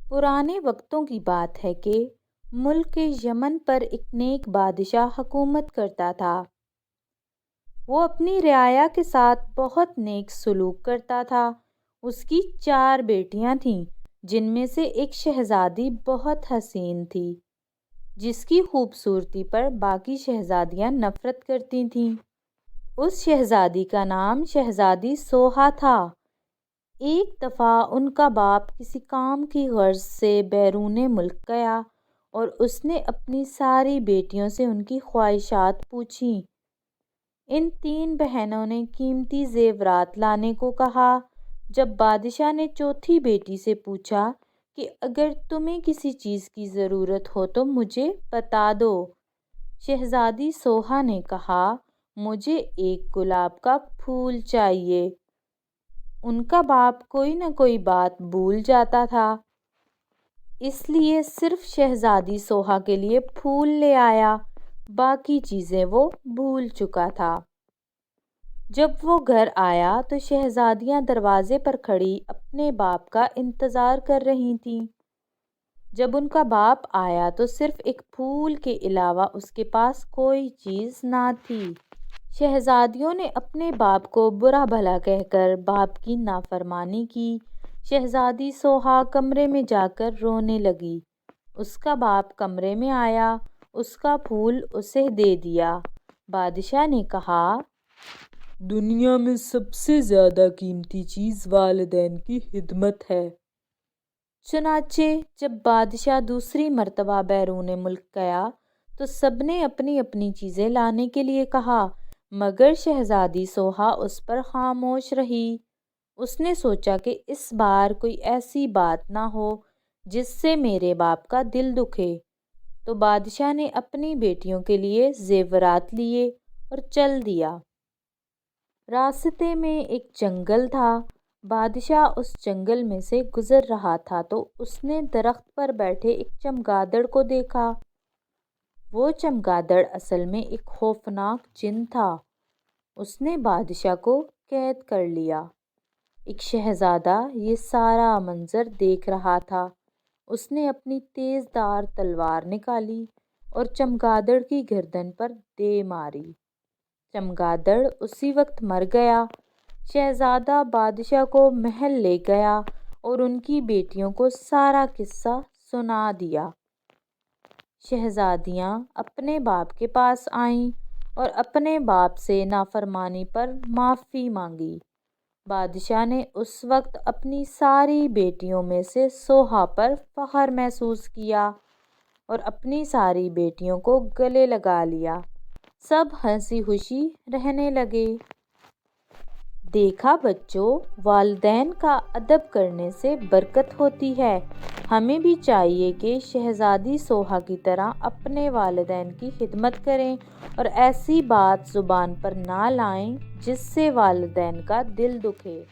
پرانے وقتوں کی بات ہے کہ ملک کے یمن پر ایک نیک بادشاہ حکومت کرتا تھا۔ وہ اپنی رعایا کے ساتھ بہت نیک سلوک کرتا تھا۔ اس کی 4 بیٹیاں تھیں، جن میں سے ایک شہزادی بہت حسین تھی، جس کی خوبصورتی پر باقی شہزادیاں نفرت کرتی تھیں۔ اس شہزادی کا نام شہزادی سوہا تھا۔ ایک دفعہ ان کا باپ کسی کام کی غرض سے بیرون ملک گیا اور اس نے اپنی ساری بیٹیوں سے ان کی خواہشات پوچھیں۔ ان 3 بہنوں نے قیمتی زیورات لانے کو کہا۔ جب بادشاہ نے چوتھی بیٹی سے پوچھا کہ اگر تمہیں کسی چیز کی ضرورت ہو تو مجھے بتا دو، شہزادی سوہا نے کہا، مجھے ایک گلاب کا پھول چاہیے۔ ان کا باپ کوئی نہ کوئی بات بھول جاتا تھا، اس لیے صرف شہزادی سوہا کے لیے پھول لے آیا، باقی چیزیں وہ بھول چکا تھا۔ جب وہ گھر آیا تو شہزادیاں دروازے پر کھڑی اپنے باپ کا انتظار کر رہی تھیں۔ جب ان کا باپ آیا تو صرف ایک پھول کے علاوہ اس کے پاس کوئی چیز نہ تھی۔ شہزادیوں نے اپنے باپ کو برا بھلا کہہ کر باپ کی نافرمانی کی۔ شہزادی سوہا کمرے میں جا کر رونے لگی۔ اس کا باپ کمرے میں آیا، اس کا پھول اسے دے دیا۔ بادشاہ نے کہا، دنیا میں سب سے زیادہ قیمتی چیز والدین کی خدمت ہے۔ چنانچہ جب بادشاہ دوسری مرتبہ بیرون ملک گیا تو سب نے اپنی اپنی چیزیں لانے کے لیے کہا، مگر شہزادی سوہا اس پر خاموش رہی۔ اس نے سوچا کہ اس بار کوئی ایسی بات نہ ہو جس سے میرے باپ کا دل دکھے، تو بادشاہ نے اپنی بیٹیوں کے لیے زیورات لیے اور چل دیا۔ راستے میں ایک جنگل تھا۔ بادشاہ اس جنگل میں سے گزر رہا تھا تو اس نے درخت پر بیٹھے ایک چمگادڑ کو دیکھا۔ وہ چمگادڑ اصل میں ایک خوفناک جن تھا۔ اس نے بادشاہ کو قید کر لیا۔ ایک شہزادہ یہ سارا منظر دیکھ رہا تھا۔ اس نے اپنی تیز دھار تلوار نکالی اور چمگادڑ کی گردن پر دے ماری۔ چمگادڑ اسی وقت مر گیا۔ شہزادہ بادشاہ کو محل لے گیا اور ان کی بیٹیوں کو سارا قصہ سنا دیا۔ شہزادیاں اپنے باپ کے پاس آئیں اور اپنے باپ سے نافرمانی پر معافی مانگی۔ بادشاہ نے اس وقت اپنی ساری بیٹیوں میں سے سوہا پر فخر محسوس کیا اور اپنی ساری بیٹیوں کو گلے لگا لیا۔ سب ہنسی خوشی رہنے لگے۔ دیکھا بچوں، والدین کا ادب کرنے سے برکت ہوتی ہے۔ ہمیں بھی چاہیے کہ شہزادی سوہا کی طرح اپنے والدین کی خدمت کریں اور ایسی بات زبان پر نہ لائیں جس سے والدین کا دل دکھے۔